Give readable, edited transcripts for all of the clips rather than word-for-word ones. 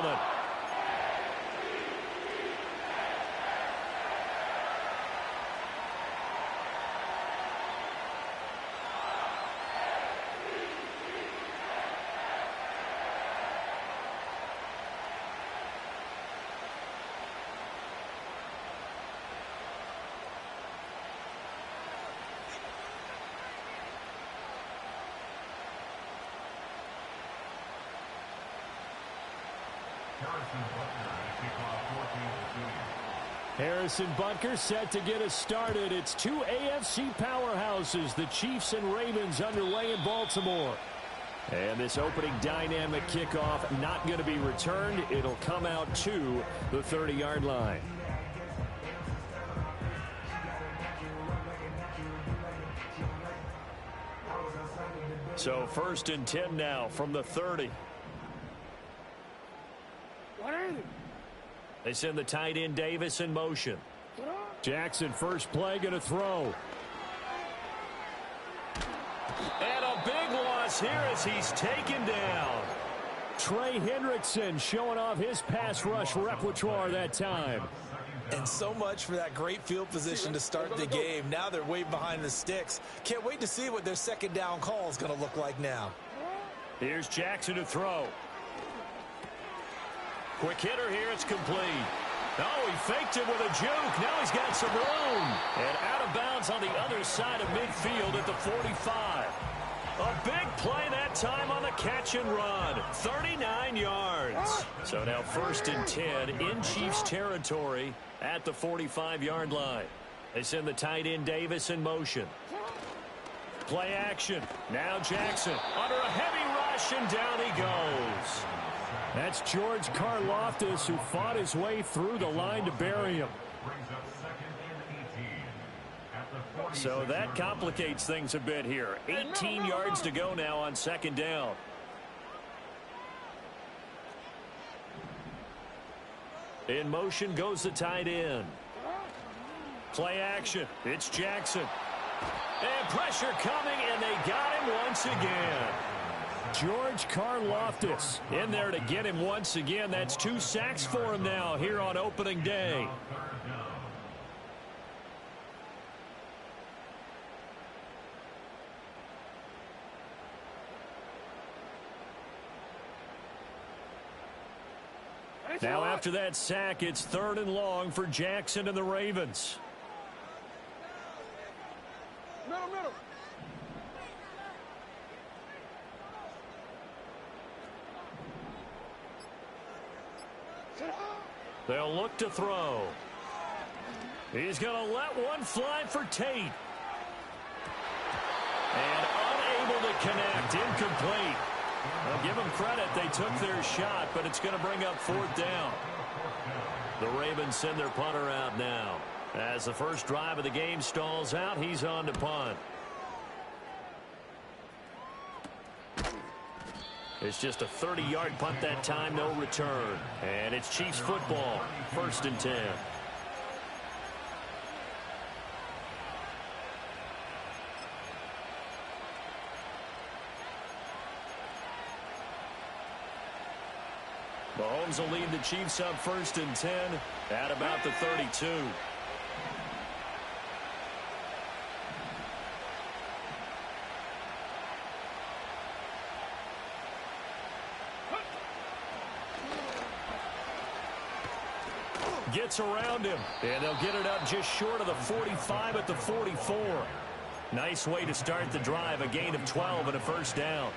coming. Harrison Butker set to get us started. It's two AFC powerhouses, the Chiefs and Ravens, underway in Baltimore. And this opening dynamic kickoff not going to be returned. It'll come out to the 30-yard line. So 1st and 10 now from the 30. They send the tight end Davis in motion. Jackson, first play, going to throw. And a big loss here as he's taken down. Trey Hendrickson showing off his pass rush repertoire that time. And so much for that great field position to start the game. Now they're way behind the sticks. Can't wait to see what their second down call is going to look like now. Here's Jackson to throw. Quick hitter here, it's complete. Oh, he faked it with a juke. Now he's got some room. And out of bounds on the other side of midfield at the 45. A big play that time on the catch and run. 39 yards. So now 1st and 10 in Chiefs territory at the 45-yard line. They send the tight end Davis in motion. Play action. Now Jackson under a heavy rush, and down he goes. That's George Karlaftis, who fought his way through the line to bury him. So that complicates things a bit here. 18 yards to go now on 2nd down. In motion goes the tight end. Play action. It's Jackson. And pressure coming, and they got him once again. George Karlaftis in there to get him once again. That's 2 sacks for him now here on opening day. Now after that sack, it's 3rd and long for Jackson and the Ravens. Middle. They'll look to throw. He's going to let one fly for Tate. And unable to connect. Incomplete. I'll give them credit. They took their shot, but it's going to bring up 4th down. The Ravens send their punter out now. As the first drive of the game stalls out, he's on to punt. It's just a 30-yard punt that time, no return. And it's Chiefs football, 1st and 10. Mahomes will lead the Chiefs up 1st and 10 at about the 32. Gets around him, and they'll get it up just short of the 45 at the 44. Nice way to start the drive, a gain of 12 and a 1st down.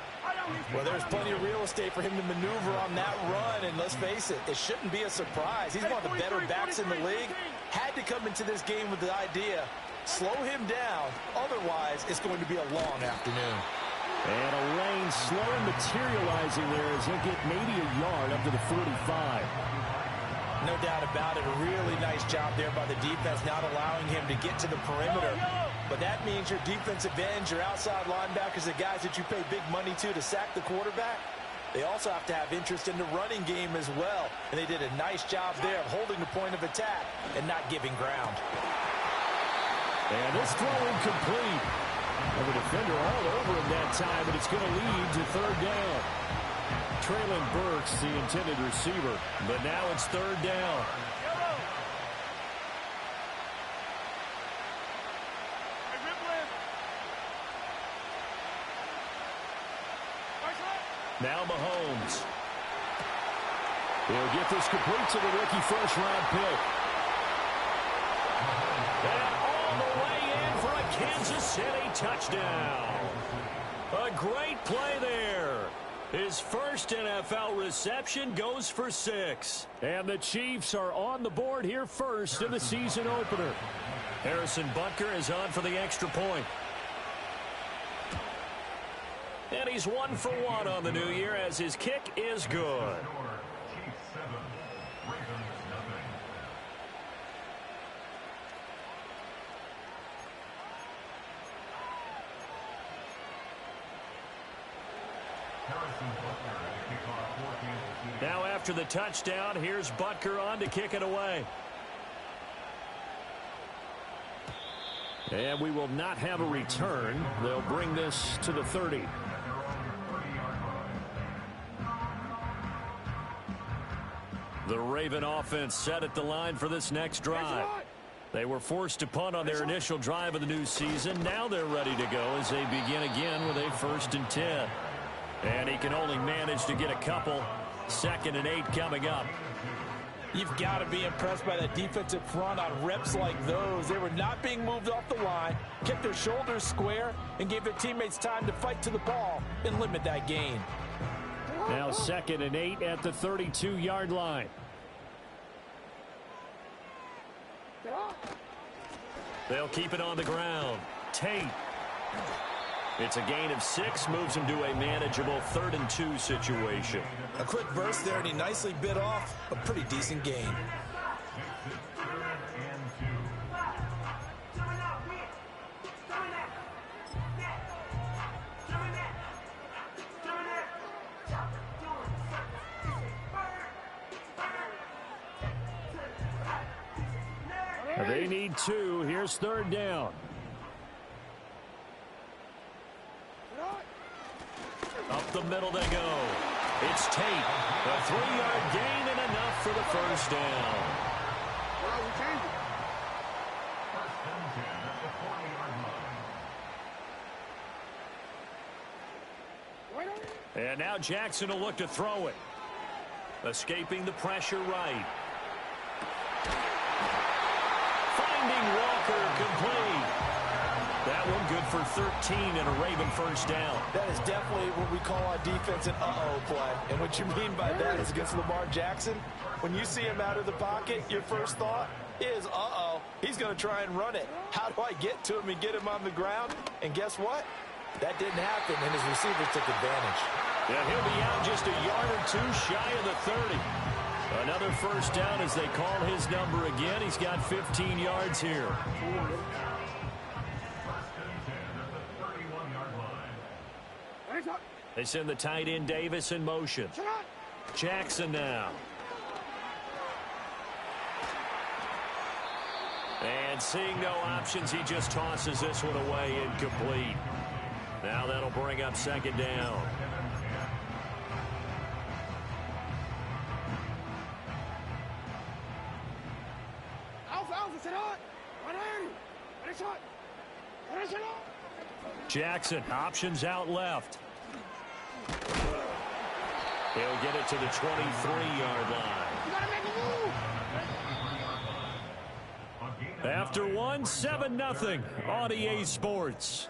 Well, there's plenty of real estate for him to maneuver on that run, and let's face it, it shouldn't be a surprise. He's one of the better backs in the league. Had to come into this game with the idea, slow him down, otherwise it's going to be a long afternoon. And a lane slowly materializing there as he'll get maybe a yard up to the 45. No doubt about it. A really nice job there by the defense, not allowing him to get to the perimeter. But that means your defensive ends, your outside linebackers, the guys that you pay big money to sack the quarterback, they also have to have interest in the running game as well. And they did a nice job there of holding the point of attack and not giving ground. And this throw incomplete. And the defender all over him that time, but it's going to lead to 3rd down. Traylon Burks, the intended receiver. But now it's third down. Now Mahomes. He'll get this complete to the rookie first-round pick. And all the way in for a Kansas City touchdown. A great play there. His first NFL reception goes for 6. And the Chiefs are on the board here first in the season opener. Harrison Butker is on for the extra point. And he's 1 for 1 on the new year as his kick is good. Now after the touchdown, here's Butker on to kick it away. And we will not have a return. They'll bring this to the 30. The Raven offense set at the line for this next drive. They were forced to punt on their initial drive of the new season. Now they're ready to go as they begin again with a 1st and 10. And he can only manage to get a couple. 2nd and 8 coming up. You've got to be impressed by that defensive front on reps like those. They were not being moved off the line, kept their shoulders square, and gave their teammates time to fight to the ball and limit that gain. Now 2nd and 8 at the 32-yard line. They'll keep it on the ground. Tate. It's a gain of 6, moves him to a manageable 3rd and 2 situation. A quick burst there, and he nicely bit off a pretty decent gain. They need 2. Here's 3rd down. Up the middle they go. It's Tate. A 3-yard gain and enough for the first down. And now Jackson will look to throw it. Escaping the pressure right. Finding Walker complete. That one good for 13 and a Raven first down. That is definitely what we call on defense an uh-oh play. And what you mean by that is against Lamar Jackson, when you see him out of the pocket, your first thought is, uh-oh, he's going to try and run it. How do I get to him and get him on the ground? And guess what? That didn't happen, and his receivers took advantage. Yeah, he'll be out just a yard or 2 shy of the 30. Another first down as they call his number again. He's got 15 yards here. They send the tight end Davis in motion. Jackson now. And seeing no options, he just tosses this one away incomplete. Now that'll bring up 2nd down. Jackson, options out left. He'll get it to the 23-yard line. After one, 7-0 on EA Sports.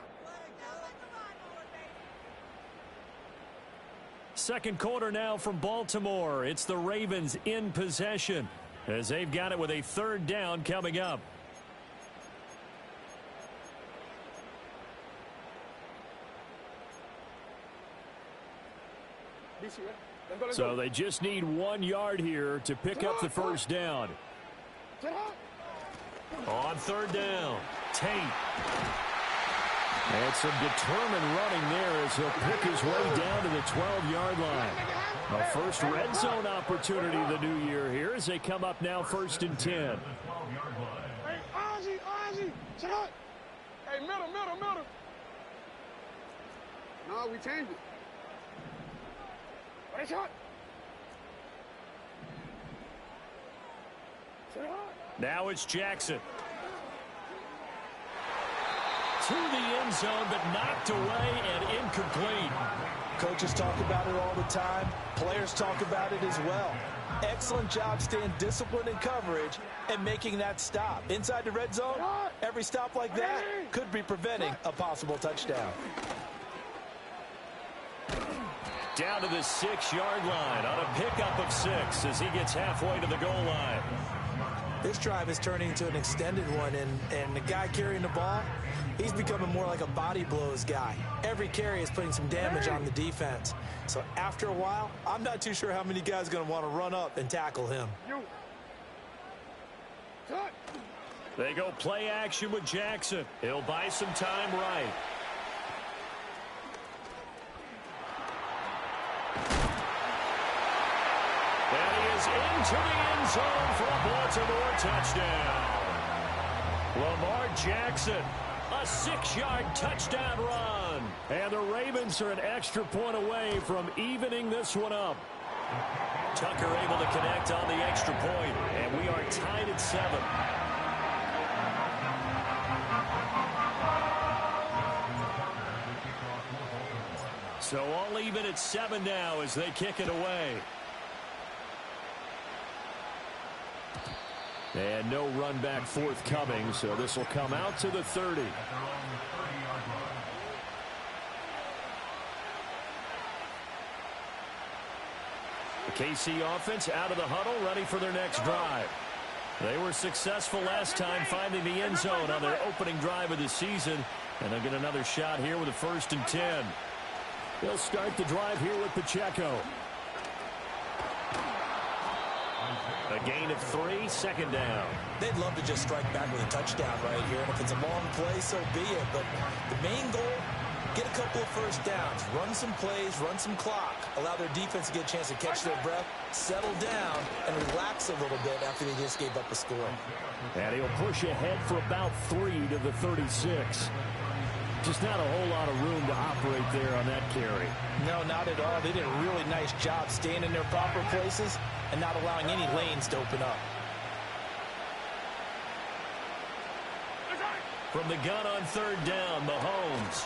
Second quarter now from Baltimore. It's the Ravens in possession as they've got it with a 3rd down coming up. So they just need 1 yard here to pick up the first down. On 3rd down, Tate. And some determined running there as he'll pick his way down to the 12-yard line. A first red zone opportunity the new year here as they come up now 1st and 10. Hey, Ozzie, shut up. Hey, middle. No, we changed it. Now it's Jackson. To the end zone, but knocked away and incomplete. Coaches talk about it all the time. Players talk about it as well. Excellent job staying disciplined in coverage and making that stop. Inside the red zone, every stop like that could be preventing a possible touchdown. Down to the 6-yard line on a pickup of 6 as he gets halfway to the goal line. This drive is turning into an extended one, and the guy carrying the ball, he's becoming more like a body blows guy. Every carry is putting some damage on the defense. So after a while, I'm not too sure how many guys are going to want to run up and tackle him. They go play action with Jackson. He'll buy some time right. And he is into the end zone for a Baltimore touchdown. Lamar Jackson, a 6-yard touchdown run. And the Ravens are an extra point away from evening this one up. Tucker able to connect on the extra point, and we are tied at 7. So all even at 7 now as they kick it away. And no run back forthcoming, so this will come out to the 30. The KC offense out of the huddle, ready for their next drive. They were successful last time finding the end zone on their opening drive of the season, and they'll get another shot here with a 1st and 10. They'll start the drive here with Pacheco. A gain of 3, 2nd down. They'd love to just strike back with a touchdown right here, and if it's a long play, so be it. But the main goal, get a couple of 1st downs, run some plays, run some clock, allow their defense to get a chance to catch their breath, settle down, and relax a little bit after they just gave up a score. And he'll push ahead for about 3 to the 36. Just not a whole lot of room to operate there on that carry. No, not at all. They did a really nice job staying in their proper places and not allowing any lanes to open up. From the gun on 3rd down, Mahomes.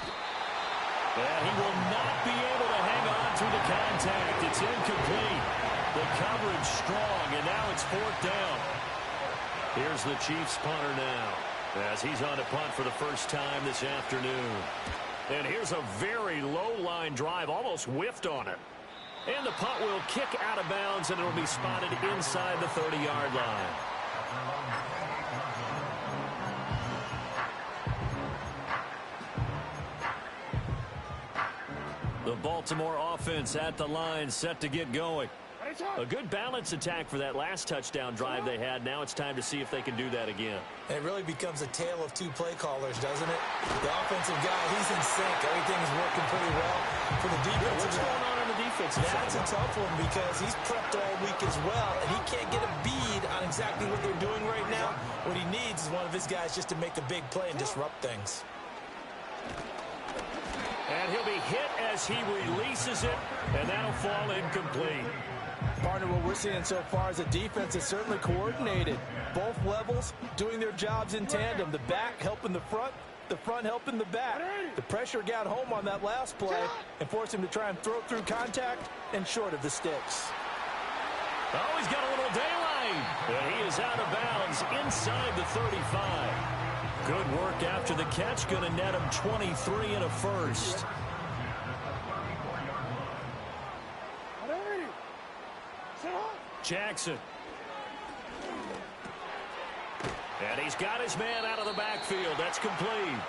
And he will not be able to hang on through the contact. It's incomplete. The coverage strong, and now it's 4th down. Here's the Chiefs punter now, as he's on to punt for the first time this afternoon. And here's a very low-line drive, almost whiffed on it. And the punt will kick out of bounds, and it'll be spotted inside the 30-yard line. The Baltimore offense at the line, set to get going. A good balance attack for that last touchdown drive they had. Now it's time to see if they can do that again. It really becomes a tale of 2 play callers, doesn't it? The offensive guy, he's in sync. Everything's working pretty well. For the defensive What's going on the defensive side? That's a tough one because he's prepped all week as well, and he can't get a bead on exactly what they're doing right now. What he needs is one of his guys just to make a big play and disrupt things. And he'll be hit as he releases it, and that'll fall incomplete. Partner, what we're seeing so far is the defense is certainly coordinated. Both levels doing their jobs in tandem. The back helping the front helping the back. The pressure got home on that last play and forced him to try and throw through contact and short of the sticks. Oh, he's got a little daylight. And he is out of bounds inside the 35. Good work after the catch. Going to net him 23 and a 1st. Jackson. And he's got his man out of the backfield. That's complete.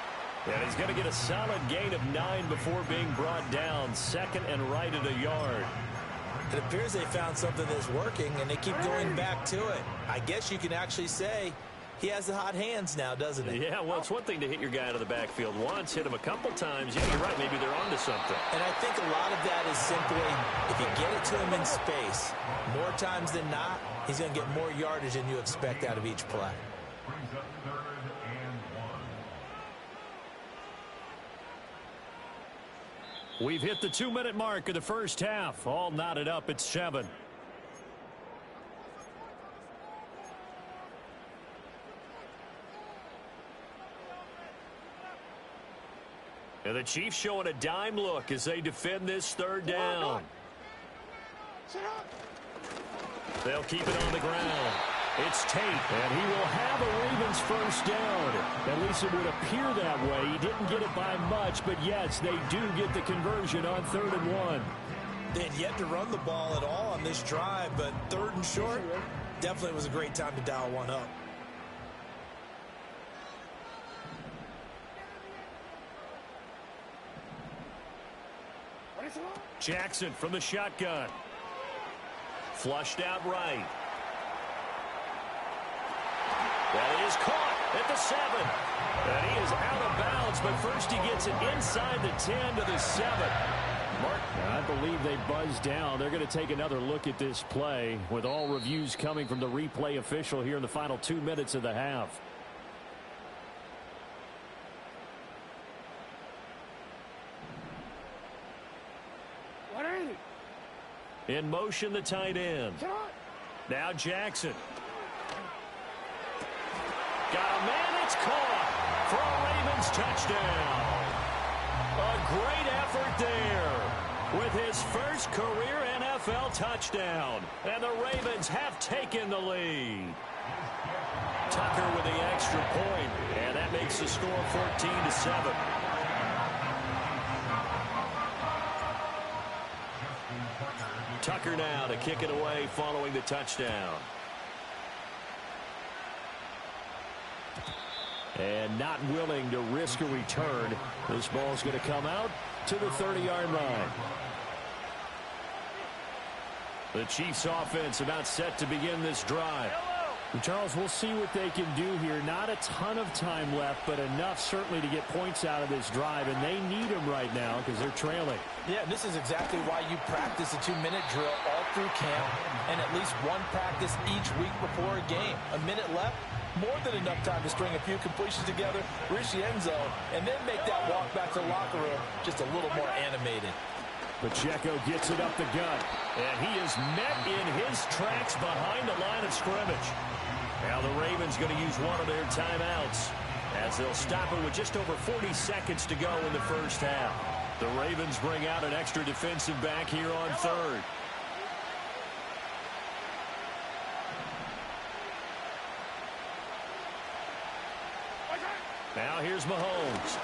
And he's going to get a solid gain of 9 before being brought down. 2nd and right at a yard. It appears they found something that's working, and they keep going back to it. I guess you can actually say he has the hot hands now, doesn't he? Yeah, well, it's one thing to hit your guy out of the backfield once, hit him a couple times. Yeah, you're right. Maybe they're onto something. And I think a lot of that is simply if you get it to him in space, more times than not, he's going to get more yardage than you expect out of each play. We've hit the 2-minute mark of the first half. All knotted up at 7. And the Chiefs showing a dime look as they defend this third down. They'll keep it on the ground. It's Tate, and he will have a Ravens first down. At least it would appear that way. He didn't get it by much, but yes, they do get the conversion on 3rd and 1. They had yet to run the ball at all on this drive, but 3rd and short definitely was a great time to dial one up. Jackson from the shotgun. Flushed out right. That is caught at the 7. And he is out of bounds, but first he gets it inside the 10 to the 7. Mark, I believe they buzzed down. They're going to take another look at this play with all reviews coming from the replay official here in the final 2 minutes of the half. In motion, the tight end. Now Jackson. Got a man, it's caught for a Ravens touchdown. A great effort there with his first career NFL touchdown. And the Ravens have taken the lead. Tucker with the extra point, and that makes the score 14-7. Tucker now to kick it away following the touchdown. And not willing to risk a return. This ball's going to come out to the 30-yard line. The Chiefs offense about set to begin this drive. Charles, we'll see what they can do here. Not a ton of time left, but enough certainly to get points out of this drive, and they need them right now because they're trailing. Yeah, and this is exactly why you practice a 2-minute drill all through camp and at least one practice each week before a game. A minute left, more than enough time to string a few completions together, reach the end zone, and then make that walk back to the locker room just a little more animated. Pacheco gets it up the gut, and he is met in his tracks behind the line of scrimmage. Now the Ravens going to use one of their timeouts as they'll stop it with just over 40 seconds to go in the first half. The Ravens bring out an extra defensive back here on 3rd. Now here's Mahomes.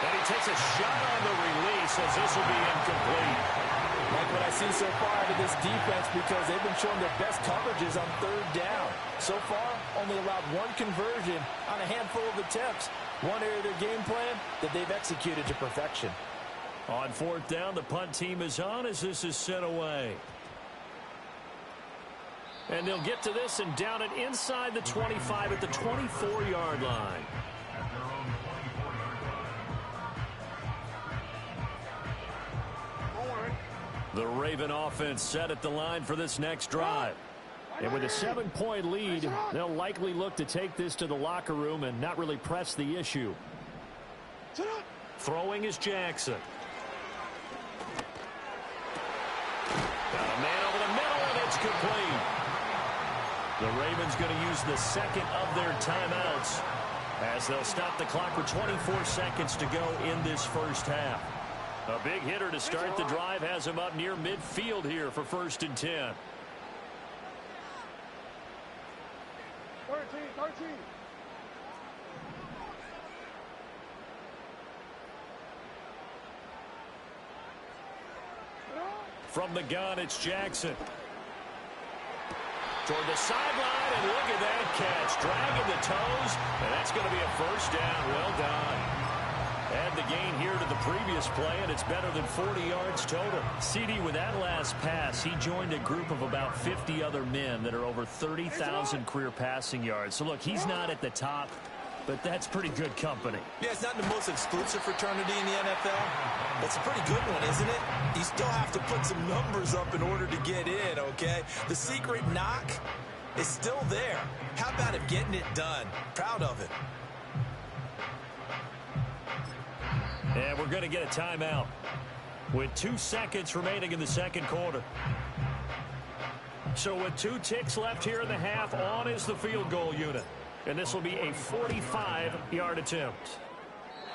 And he takes a shot on the release as this will be incomplete. Like what I see so far out of this defense because they've been showing their best coverages on 3rd down. So far, only allowed one conversion on a handful of attempts. One area of their game plan that they've executed to perfection. On 4th down, the punt team is on as this is sent away. And they'll get to this and down it inside the 25 at the 24-yard line. The Raven offense set at the line for this next drive. And with a 7-point lead, they'll likely look to take this to the locker room and not really press the issue. Throwing is Jackson. Got a man over the middle, and it's complete. The Ravens going to use the second of their timeouts as they'll stop the clock with 24 seconds to go in this first half. A big hitter to start the drive has him up near midfield here for 1st and 10. 13. From the gun, it's Jackson. Toward the sideline, and look at that catch. Dragging the toes, and that's going to be a first down. Well done. Add the gain here to the previous play, and it's better than 40 yards total. CD, with that last pass, he joined a group of about 50 other men that are over 30,000 career passing yards. So, look, he's not at the top, but that's pretty good company. Yeah, it's not the most exclusive fraternity in the NFL. That's a pretty good one, isn't it? You still have to put some numbers up in order to get in, okay? The secret knock is still there. How about it getting it done? Proud of it. And we're going to get a timeout with 2 seconds remaining in the second quarter. So with 2 ticks left here in the half, on is the field goal unit. And this will be a 45-yard attempt.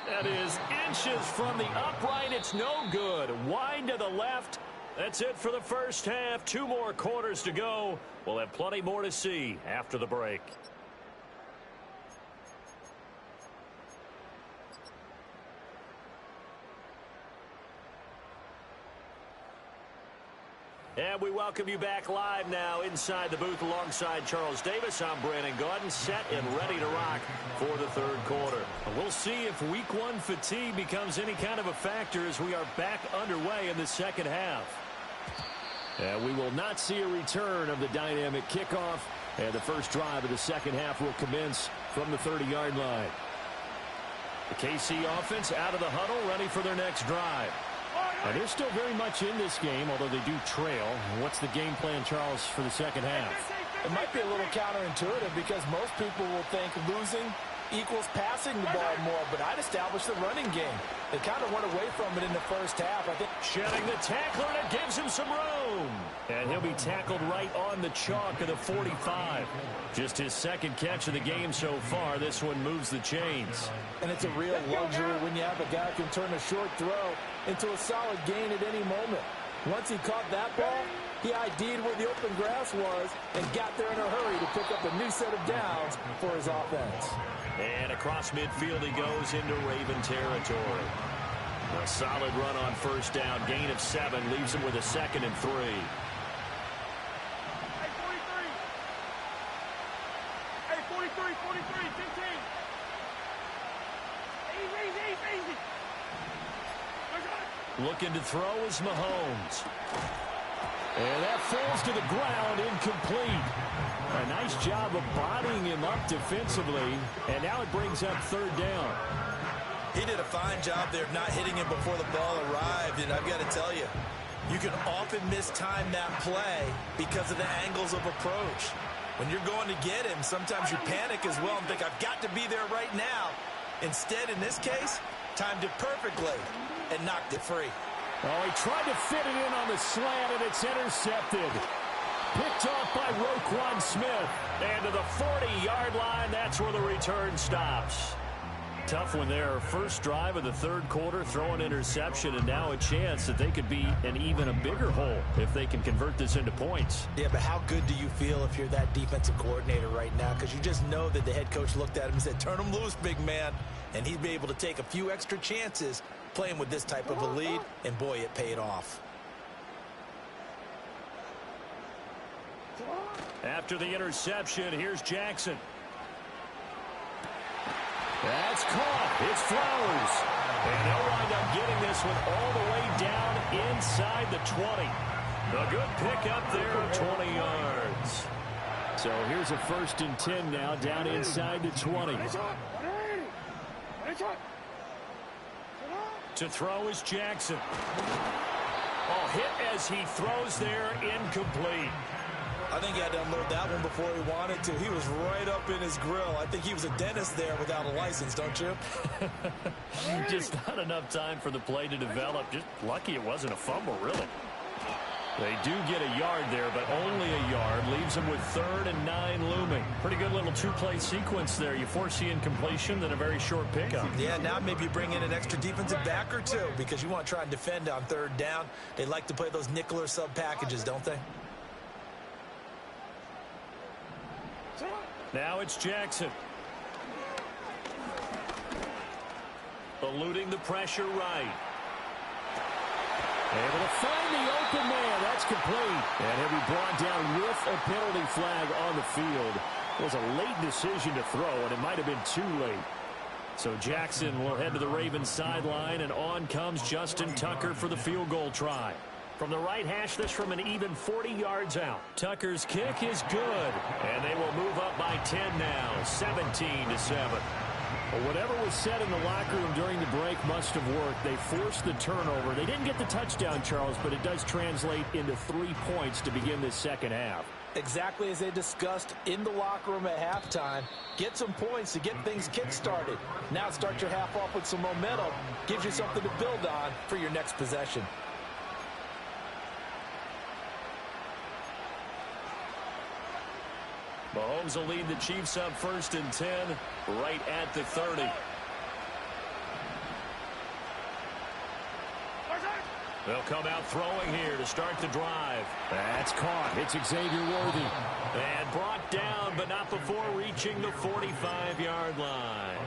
That is inches from the upright. It's no good. Wide to the left. That's it for the first half. 2 more quarters to go. We'll have plenty more to see after the break. And we welcome you back live now inside the booth alongside Charles Davis. I'm Brandon Gaudin, set and ready to rock for the third quarter. We'll see if week 1 fatigue becomes any kind of a factor as we are back underway in the second half. And we will not see a return of the dynamic kickoff. And the first drive of the second half will commence from the 30-yard line. The KC offense out of the huddle, ready for their next drive. And they're still very much in this game, although they do trail. What's the game plan, Charles, for the second half? It might be a little counterintuitive because most people will think losing equals passing the ball more, but I'd establish the running game. They kind of went away from it in the first half. I think shedding the tackler, and it gives him some room. And he'll be tackled right on the chalk of the 45. Just his second catch of the game so far. This one moves the chains. And it's a real luxury when you have a guy who can turn a short throw into a solid gain at any moment. Once he caught that ball, he ID'd where the open grass was and got there in a hurry to pick up a new set of downs for his offense. And across midfield he goes into Raven territory. A solid run on first down. Gain of 7 leaves him with a 2nd and 3. Hey, 43, 15. Easy. Looking to throw is Mahomes. And that falls to the ground, incomplete. A nice job of bodying him up defensively. And now it brings up 3rd down. He did a fine job there of not hitting him before the ball arrived. And I've got to tell you, you can often mistime that play because of the angles of approach. When you're going to get him, sometimes you panic as well and think, I've got to be there right now. Instead, in this case, timed it perfectly and knocked it free. Oh, he tried to fit it in on the slant, and it's intercepted. Picked off by Roquan Smith. And to the 40-yard line, that's where the return stops. Tough one there. First drive of the third quarter, throw an interception, and now a chance that they could be in even a bigger hole if they can convert this into points. Yeah, but how good do you feel if you're that defensive coordinator right now? Because you just know that the head coach looked at him and said, turn him loose, big man. And he'd be able to take a few extra chances playing with this type of a lead, and boy, it paid off. After the interception, here's Jackson. That's caught. It's Flowers. And they'll wind up getting this one all the way down inside the 20. A good pickup there of 20 yards. So here's a 1st and 10 now down inside the 20. To throw is Jackson. Oh, hit as he throws there, incomplete. I think he had to unload that one before he wanted to. He was right up in his grill. I think he was a dentist there without a license, don't you? Just not enough time for the play to develop. Just lucky it wasn't a fumble, really. They do get a yard there, but only a yard. Leaves them with 3rd and 9 looming. Pretty good little 2-play sequence there. You foresee incompletion, then a very short pickup. Yeah, now maybe you bring in an extra defensive back or two because you want to try and defend on 3rd down. They like to play those nickel or sub packages, don't they? Now it's Jackson. Eluding the pressure right. Able to find the open man. That's complete. And he'll be brought down with a penalty flag on the field. It was a late decision to throw, and it might have been too late. So Jackson will head to the Ravens sideline, and on comes Justin Tucker for the field goal try. From the right hash, this from an even 40 yards out. Tucker's kick is good, and they will move up by 10 now, 17-7. Well, whatever was said in the locker room during the break must have worked. They forced the turnover. They didn't get the touchdown, Charles, but it does translate into 3 points to begin this second half. Exactly as they discussed in the locker room at halftime. Get some points to get things kick-started. Now start your half off with some momentum. Gives you something to build on for your next possession. Mahomes will lead the Chiefs up 1st and 10 right at the 30. They'll come out throwing here to start the drive. That's caught. It's Xavier Worthy. And brought down, but not before reaching the 45-yard line.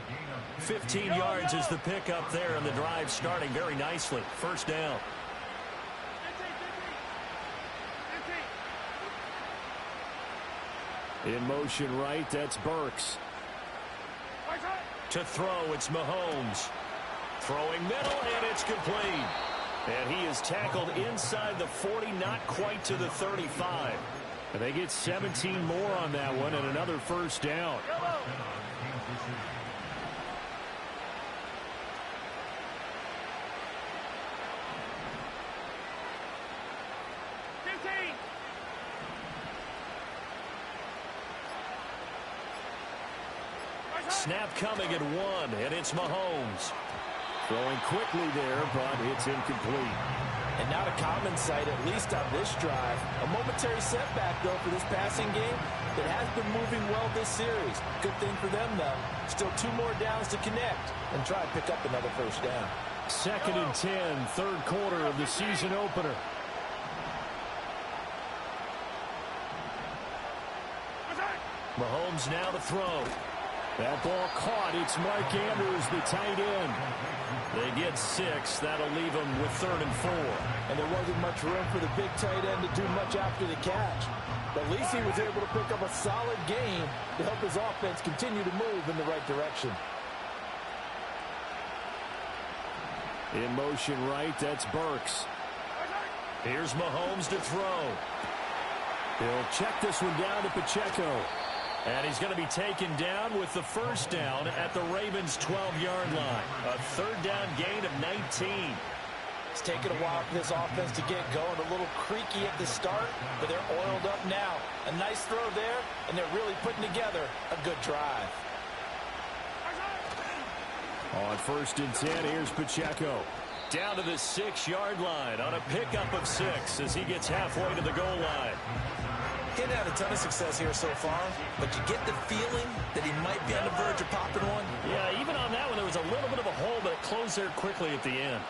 15 yards is the pickup there, and the drive starting very nicely. 1st down. In motion right, that's Burks. To throw, it's Mahomes. Throwing middle, and it's complete. And he is tackled inside the 40, not quite to the 35. And they get 17 more on that one and another 1st down. Snap coming at 1, and it's Mahomes. Throwing quickly there, but it's incomplete. And not a common sight, at least on this drive. A momentary setback, though, for this passing game that has been moving well this series. Good thing for them, though. Still 2 more downs to connect and try and pick up another 1st down. 2nd and 10, 3rd quarter of the season opener. Mahomes now to throw. That ball caught. It's Mark Andrews, the tight end. They get 6. That'll leave them with 3rd and 4. And there wasn't much room for the big tight end to do much after the catch. But at least he was able to pick up a solid gain to help his offense continue to move in the right direction. In motion right, that's Burks. Here's Mahomes to throw. He'll check this one down to Pacheco. And he's going to be taken down with the 1st down at the Ravens' 12-yard line. A 3rd down gain of 19. It's taken a while for this offense to get going. A little creaky at the start, but they're oiled up now. A nice throw there, and they're really putting together a good drive. On 1st and 10, here's Pacheco. Down to the 6-yard line on a pickup of 6 as he gets halfway to the goal line. He hadn't had a ton of success here so far, but you get the feeling that he might be on the verge of popping one. Yeah, even on that one, there was a little bit of a hole, but it closed there quickly at the end.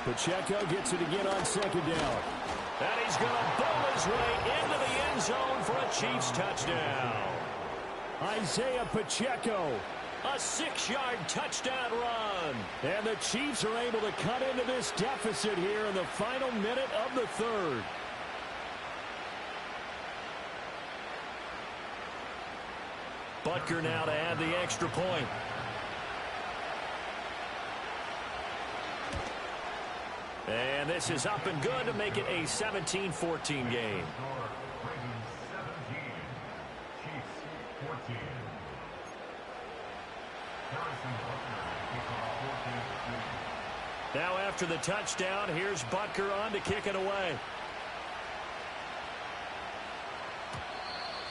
Pacheco gets it again on 2nd down. And he's going to bowl his way into the end zone for a Chiefs touchdown. Isaiah Pacheco, a 6-yard touchdown run. And the Chiefs are able to cut into this deficit here in the final minute of the 3rd. Butker now to add the extra point. And this is up and good to make it a 17-14 game. Now after the touchdown, here's Butker on to kick it away.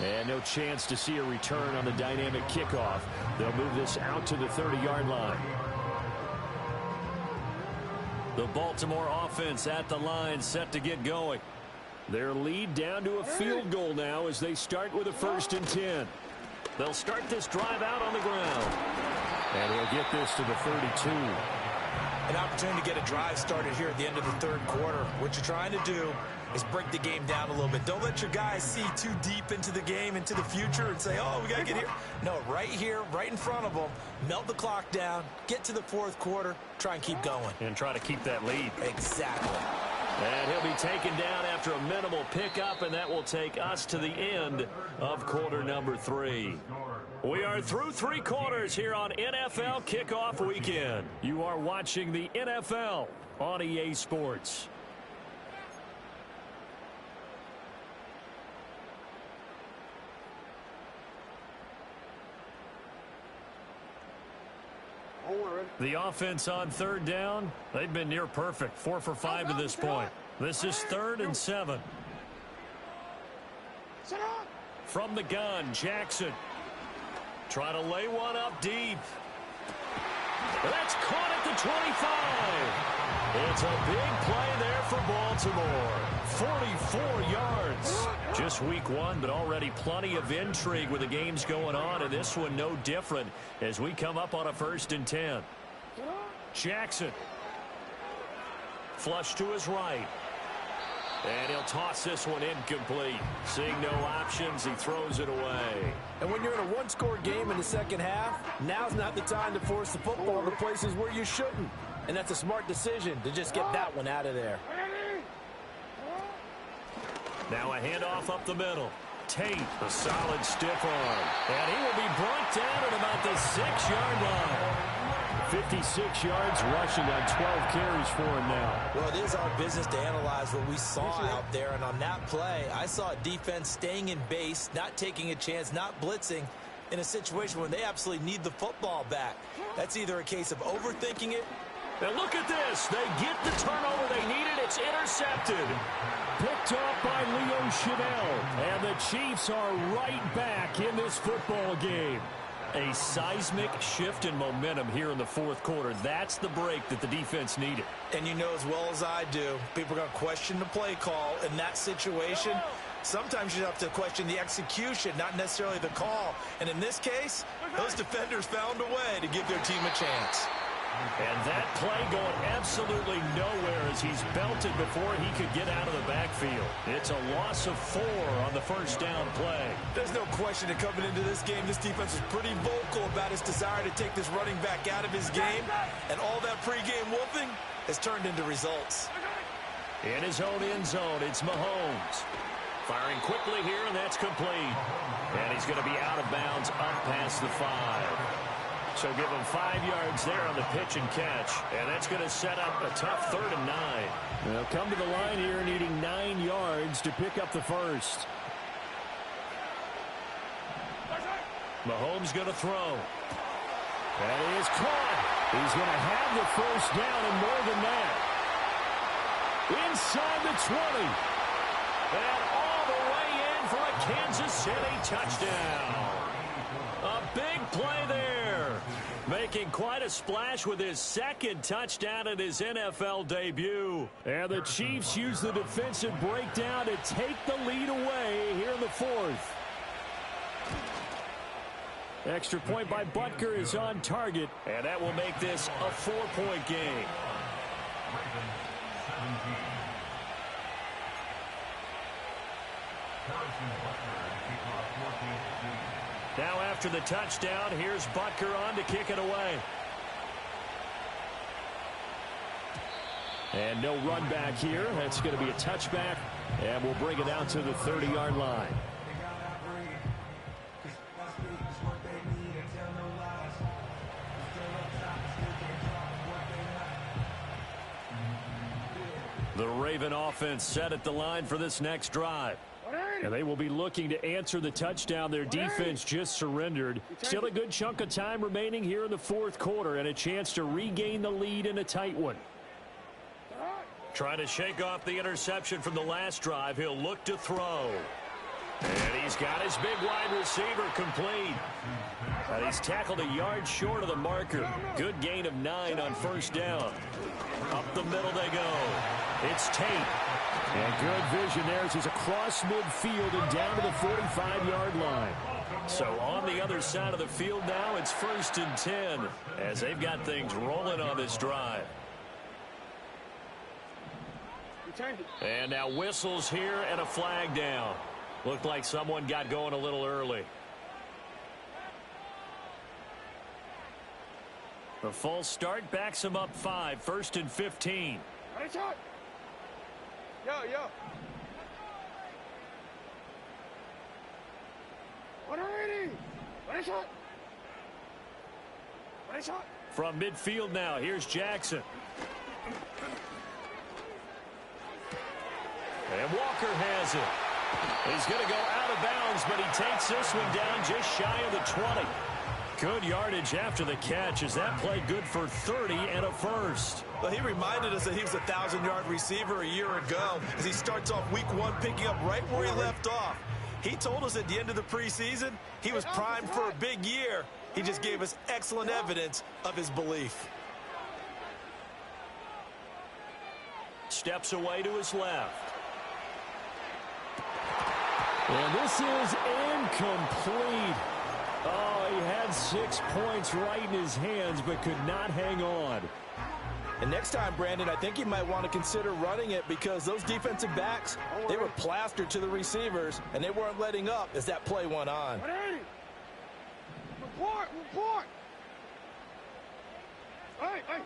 And no chance to see a return on the dynamic kickoff. They'll move this out to the 30-yard line. The Baltimore offense at the line, set to get going. Their lead down to a field goal now as they start with a 1st and 10. They'll start this drive out on the ground. And he'll get this to the 32. An opportunity to get a drive started here at the end of the 3rd quarter. What you're trying to do is break the game down a little bit. Don't let your guys see too deep into the game, into the future, and say, oh, we got to get here. No, right here, right in front of them, melt the clock down, get to the 4th quarter, try and keep going. And try to keep that lead. Exactly. And he'll be taken down after a minimal pickup, and that will take us to the end of quarter number 3. We are through 3 quarters here on NFL Kickoff Weekend. You are watching the NFL on EA Sports. The offense on 3rd down, they've been near perfect. 4 for 5 to this point. This is 3rd and 7. From the gun, Jackson. Trying to lay one up deep. That's caught at the 25. It's a big play there for Baltimore. 44 yards. Just week 1, but already plenty of intrigue with the games going on, and this one no different as we come up on a 1st and 10. Jackson. Flush to his right. And he'll toss this one incomplete. Seeing no options, he throws it away. And when you're in a one-score game in the second half, now's not the time to force the football to places where you shouldn't. And that's a smart decision to just get that one out of there. Now a handoff up the middle. Tate, a solid stiff arm. And he will be brought down at about the 6-yard line. 56 yards rushing on 12 carries for him now. Well, it is our business to analyze what we saw out there. And on that play, I saw a defense staying in base, not taking a chance, not blitzing in a situation where they absolutely need the football back. That's either a case of overthinking it. And look at this. They get the turnover they needed. It's intercepted. Picked off by Leo Chanel. And the Chiefs are right back in this football game. A seismic shift in momentum here in the 4th quarter. That's the break that the defense needed. And you know as well as I do, people are going to question the play call in that situation. Sometimes you have to question the execution, not necessarily the call. And in this case, those defenders found a way to give their team a chance. And that play going absolutely nowhere as he's belted before he could get out of the backfield. It's a loss of 4 on the 1st down play. There's no question that coming into this game, this defense is pretty vocal about its desire to take this running back out of his game. And all that pregame wolfing has turned into results. In his own end zone, it's Mahomes. Firing quickly here, and that's complete. And he's going to be out of bounds up past the 5. So give him 5 yards there on the pitch and catch. And that's going to set up a tough 3rd and 9. They'll come to the line here needing 9 yards to pick up the first. Mahomes going to throw. That is caught. He's going to have the first down and more than that. Inside the 20. And all the way in for a Kansas City touchdown. A big play there. Making quite a splash with his 2nd touchdown in his NFL debut. And the Chiefs use the defensive breakdown to take the lead away here in the 4th. Extra point by Butker is on target. And that will make this a 4-point game. Now after the touchdown, here's Butker on to kick it away. And no run back here. That's going to be a touchback, and we'll bring it out to the 30-yard line. The Raven offense set at the line for this next drive. And they will be looking to answer the touchdown their defense just surrendered. Still a good chunk of time remaining here in the 4th quarter and a chance to regain the lead in a tight one. Trying to shake off the interception from the last drive. He'll look to throw. And he's got his big wide receiver complete. And he's tackled a yard short of the marker. Good gain of 9 on 1st down. Up the middle they go. It's Tate. And good vision there as he's across midfield and down to the 45-yard line. So on the other side of the field now, it's 1st and 10 as they've got things rolling on this drive. And now whistles here and a flag down. Looked like someone got going a little early. The false start backs him up 5, 1st and 15. Yo. From midfield now, here's Jackson. And Walker has it. He's going to go out of bounds, but he takes this one down just shy of the 20. Good yardage after the catch. Is that play good for 30 and a first? Well, he reminded us that he was a 1,000-yard receiver a year ago as he starts off week 1 picking up right where he left off. He told us at the end of the preseason he was primed for a big year. He just gave us excellent evidence of his belief. Steps away to his left. And this is incomplete. Oh, he had 6 points right in his hands but could not hang on. And next time, Brandon, I think you might want to consider running it because those defensive backs, they were plastered to the receivers, and they weren't letting up as that play went on. Report! Hey!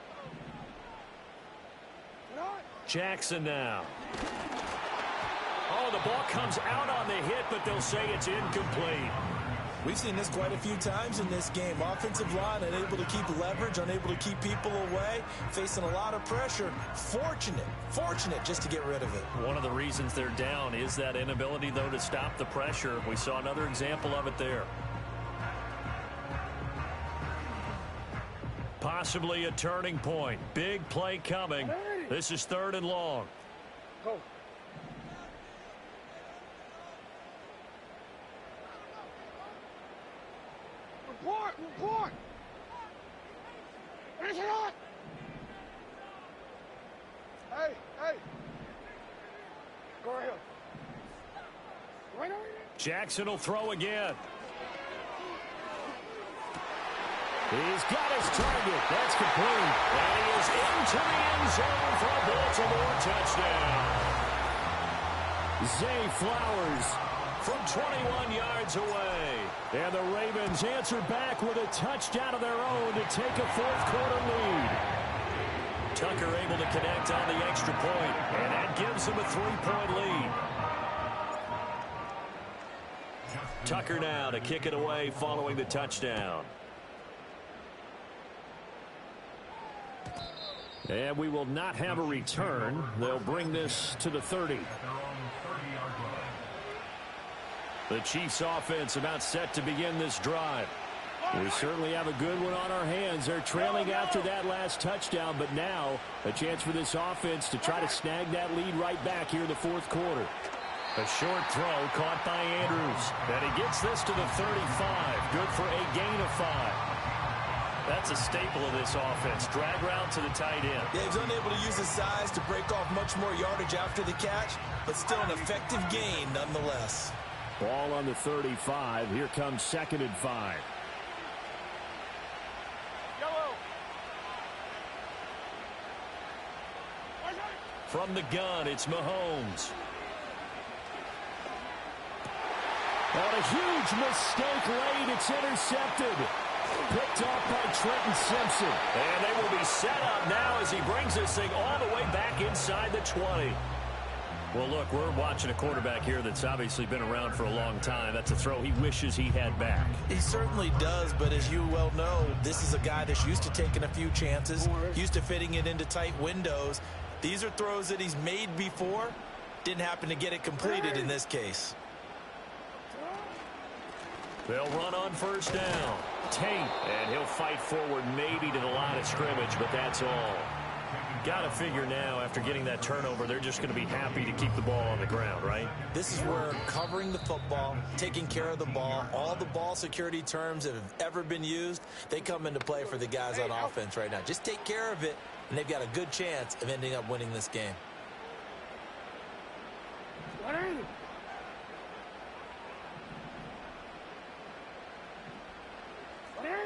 Jackson now. Oh, the ball comes out on the hit, but they'll say it's incomplete. We've seen this quite a few times in this game. Offensive line unable to keep leverage, unable to keep people away, facing a lot of pressure. Fortunate just to get rid of it. One of the reasons they're down is that inability, though, to stop the pressure. We saw another example of it there. Possibly a turning point. Big play coming. This is 3rd and long. Go. Report! Finish it up! Hey! Go right here. Right over here. Jackson will throw again. He's got his target. That's complete. And he is into the end zone for a Baltimore touchdown. Zay Flowers from 21 yards away. And the Ravens answer back with a touchdown of their own to take a 4th quarter lead. Tucker able to connect on the extra point, and that gives him a 3-point lead. Tucker now to kick it away following the touchdown. And we will not have a return. They'll bring this to the 30. The Chiefs offense about set to begin this drive. We certainly have a good one on our hands. They're trailing after that last touchdown, but now a chance for this offense to try to snag that lead right back here in the 4th quarter. A short throw caught by Andrews. And he gets this to the 35. Good for a gain of 5. That's a staple of this offense. Drag route to the tight end. Yeah, he's unable to use his size to break off much more yardage after the catch, but still an effective gain nonetheless. Ball on the 35. Here comes 2nd and 5. From the gun, it's Mahomes. And a huge mistake late. It's intercepted. Picked off by Trenton Simpson. And they will be set up now as he brings this thing all the way back inside the 20. Well, look, we're watching a quarterback here that's obviously been around for a long time. That's a throw he wishes he had back. He certainly does, but as you well know, this is a guy that's used to taking a few chances, used to fitting it into tight windows. These are throws that he's made before. Didn't happen to get it completed in this case. They'll run on 1st down. Tate, and he'll fight forward maybe to the line of scrimmage, but that's all. Got to figure now, after getting that turnover, they're just going to be happy to keep the ball on the ground, right? This is where covering the football, taking care of the ball, all the ball security terms that have ever been used, they come into play for the guys on offense right now. Just take care of it, and they've got a good chance of ending up winning this game.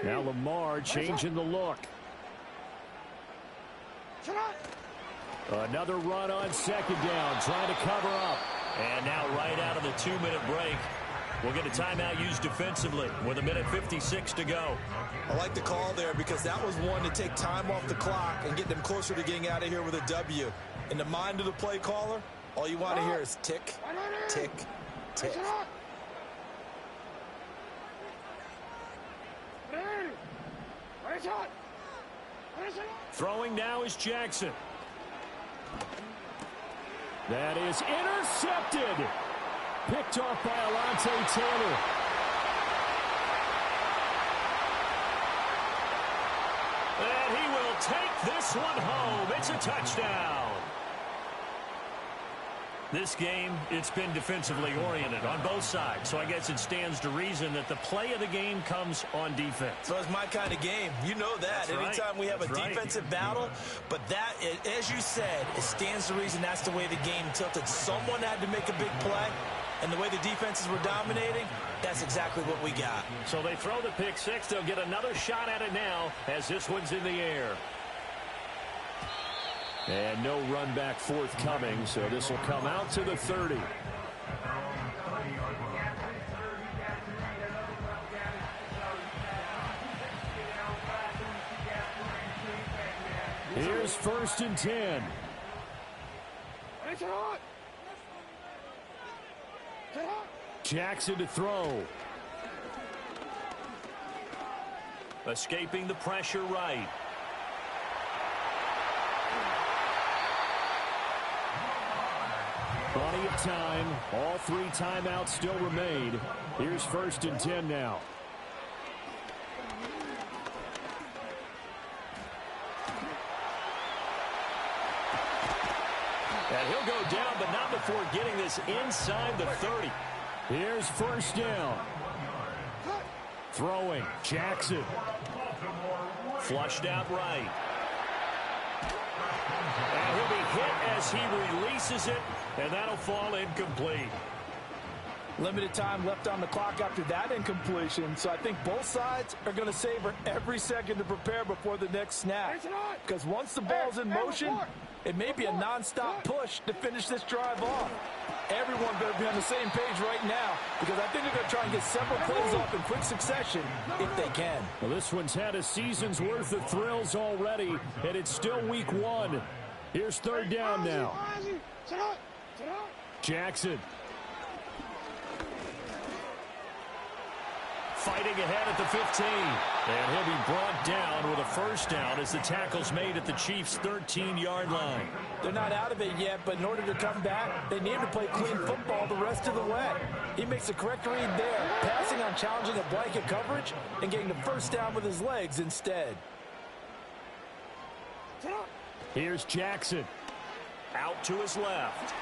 Now Lamar changing the look. Another run on 2nd down, trying to cover up. And now right out of the 2-minute break, we'll get a timeout used defensively with 1:56 to go. I like the call there because that was one to take time off the clock and get them closer to getting out of here with a W. In the mind of the play caller, all you want to hear is tick, tick, tick. Throwing now is Jackson. That is intercepted. Picked off by Alontae Taylor. And he will take this one home. It's a touchdown. This game, it's been defensively oriented on both sides, so I guess it stands to reason that the play of the game comes on defense. So it's my kind of game. You know that. That's Anytime right. we have That's a right. defensive battle, but that, as you said, it stands to reason that's the way the game tilted. Someone had to make a big play, and the way the defenses were dominating, that's exactly what we got. So they throw the pick six. They'll get another shot at it now as this one's in the air. And no run back forthcoming, so this will come out to the 30. Here's 1st and 10. It's hot. It's hot. Jackson to throw. Escaping the pressure right. Plenty of time. All 3 timeouts still remain. Here's 1st and 10 now. And he'll go down, but not before getting this inside the 30. Here's 1st down. Throwing. Jackson. Flushed out right. And he'll be hit as he releases it, and that'll fall incomplete. Limited time left on the clock after that incompletion, so I think both sides are going to savor every second to prepare before the next snap. Because once the ball's in motion, it may be a non-stop push to finish this drive off. Everyone better be on the same page right now, because I think they're going to try and get several plays off in quick succession if they can. Well, this one's had a season's worth of thrills already, and it's still week 1. Here's 3rd down now. Jackson. Fighting ahead at the 15. And he'll be brought down with a 1st down as the tackle's made at the Chiefs' 13-yard line. They're not out of it yet, but in order to come back, they need to play clean football the rest of the way. He makes the correct read there, passing on challenging a blanket coverage and getting the 1st down with his legs instead. Here's Jackson. Out to his left.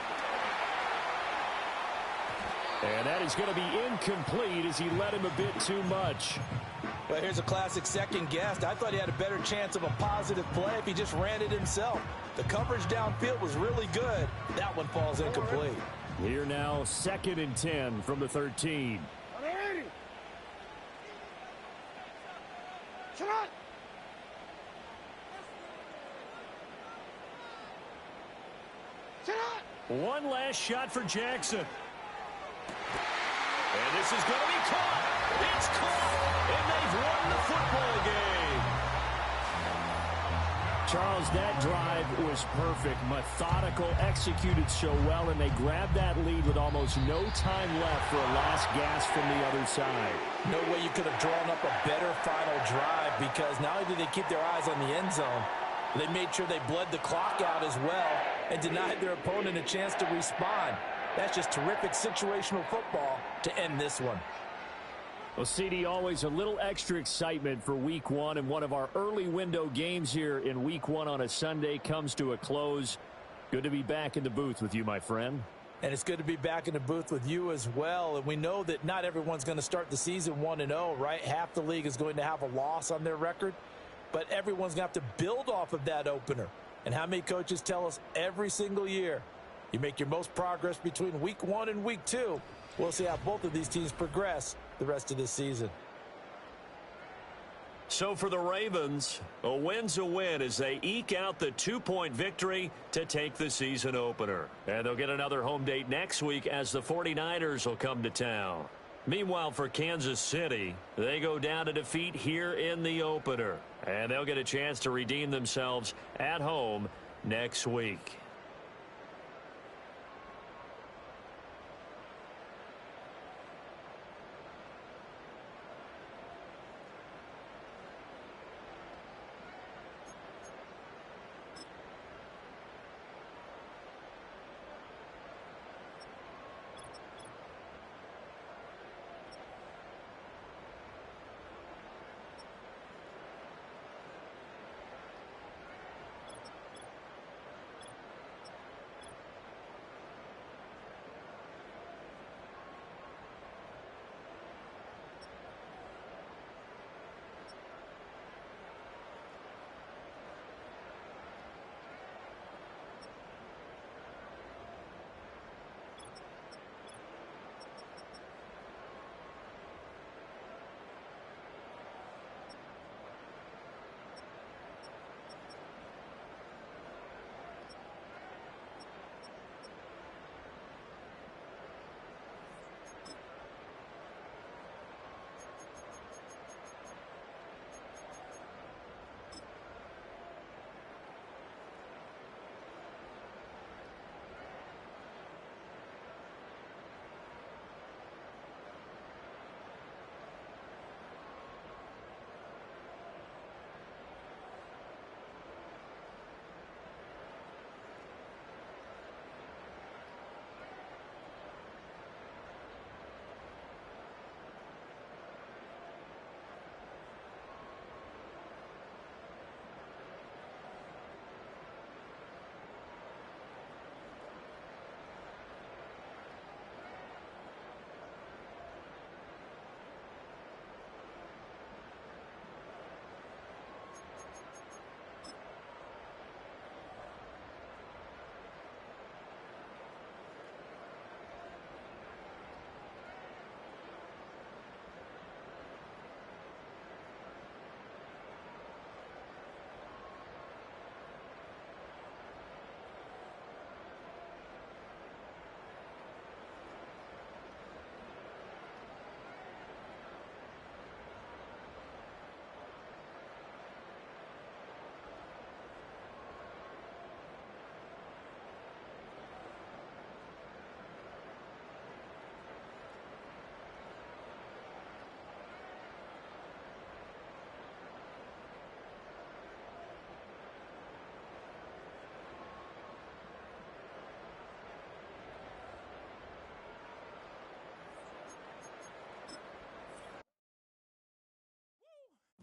And that is going to be incomplete as he led him a bit too much. Well, here's a classic second guess. I thought he had a better chance of a positive play if he just ran it himself. The coverage downfield was really good. That one falls incomplete. Here now, 2nd and 10 from the 13. One last shot for Jackson. And this is going to be caught. It's caught. And they've won the football game. Charles, that drive was perfect. Methodical, executed so well, and they grabbed that lead with almost no time left for a last gasp from the other side. No way you could have drawn up a better final drive, because not only did they keep their eyes on the end zone, they made sure they bled the clock out as well and denied their opponent a chance to respond. That's just terrific situational football to end this one. Well, CD, always a little extra excitement for week 1, and one of our early window games here in week 1 on a Sunday comes to a close. Good to be back in the booth with you, my friend. And it's good to be back in the booth with you as well. And we know that not everyone's going to start the season 1-0, right? Half the league is going to have a loss on their record, but everyone's going to have to build off of that opener. And how many coaches tell us every single year, you make your most progress between week 1 and week 2. We'll see how both of these teams progress the rest of this season. So for the Ravens, a win's a win as they eke out the 2-point victory to take the season opener. And they'll get another home date next week as the 49ers will come to town. Meanwhile, for Kansas City, they go down to defeat here in the opener. And they'll get a chance to redeem themselves at home next week.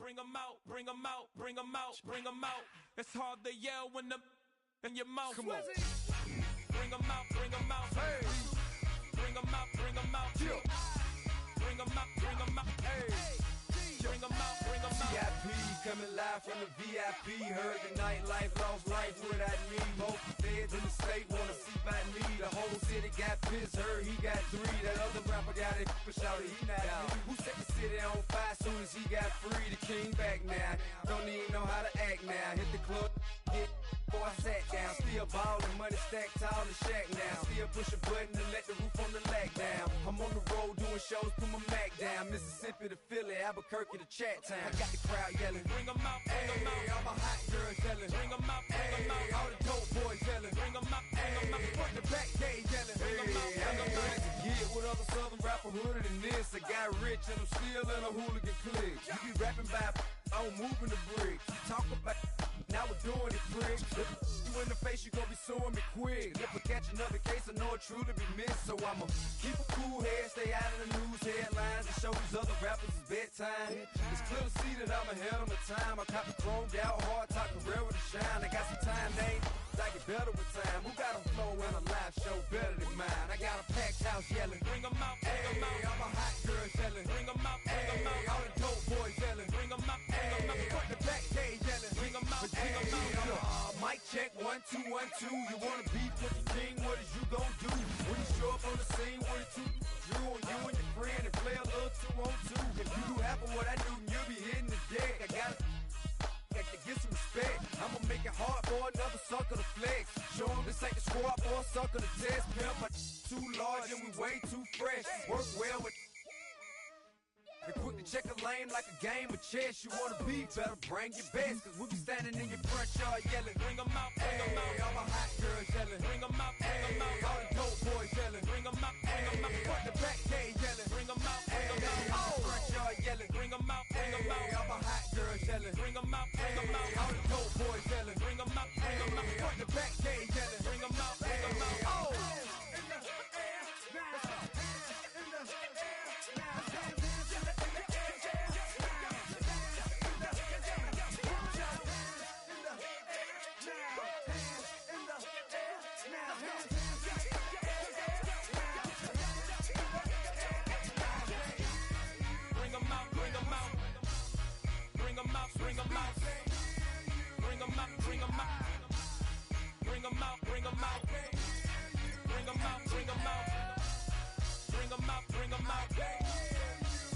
bring 'em out, bring 'em out, bring 'em out, bring 'em out. It's hard to yell when the in your mouth. Come on. Bring 'em out, bring 'em out. Hey. Bring 'em out, bring 'em out. Chill. Bring 'em out, bring 'em out. Hey. Bring 'em out, bring 'em out. VIP coming live from the VIP. Heard the nightlife, lost life without me. Most feds in the state wanna see by me. The whole city got pissed, heard he got 3. That other rapper got it, but shouted he not out. Who set the city on fire soon as he got free? The king back now, don't even know how to act now. Hit the club, get before I sat down. Still ballin', money stacked tall in shack now. Still push a button to let the roof on the lag down. I'm on the road doing shows, put my Mac down. Mississippi to Philly, Albuquerque to Chat Town. I got the crowd yelling. Bring 'em out, bring 'em out. All my hot girls yelling. Bring 'em out, bring 'em out. All the dope boys yelling. Bring 'em out, bring 'em out. Front the back gate yelling. Bring 'em out, bring 'em out. To get with other southern rapper hooded than this. I got rich and I'm still in a hooligan clique. You be rapping by I'm moving the bricks. You talk about now we're doing it quick. If you in the face, you gon' be suing me quick. If I catch another case, I know it truly be missed. So I'ma keep a cool head, stay out of the news headlines, and show these other rappers it's bedtime. It's clear to see that I'm ahead of my time. I caught the chromed out, hard talk career with a shine. I got some time, they ain't I get better with time. Who got a flow and a live show better than mine? I got a packed house yelling. Bring 'em out, bring 'em out. All my hot girls yelling. Bring 'em out, bring 'em out. All the dope boys yelling. Bring 'em out, bring 'em out. Front the back gate yelling. Bring 'em out, bring 'em out. Mic check 1 2 1 2. You wanna beef with the king? What is you gon' do when you show up on the scene with a 2 Drew on you and your friend and play a little 2 on 2? If you do half of what I do, then you'll be hitting the deck. I gotta get some respect. I'ma make it hard for another sucker to flex. Show 'em this ain't the squad for a sucker to test. Pimp, but too large and we way too fresh. Work well with. And quick to check a lane like a game of chess. You wanna be better, bring your best. Cause we be standing in your front yard yelling. Bring 'em out, bring 'em out. All my hot girls yelling. Bring 'em out, bring 'em out. All the dope boys yelling. Bring 'em out, bring 'em out. Front the back gate yelling. Bring 'em out, bring 'em out. Front yard yelling. Bring 'em out, bring 'em out. All my hot girls yelling. Bring 'em out, bring 'em out. All the dope boys yelling. Bring 'em out, bring 'em out. Front the back gate yelling. Bring 'em out, bring 'em out. Bring 'em out, bring 'em out. Bring 'em out, bring 'em out. Bring 'em out, bring 'em out. Bring 'em out, bring 'em out. Bring 'em out, bring 'em out. Bring 'em out, bring 'em out.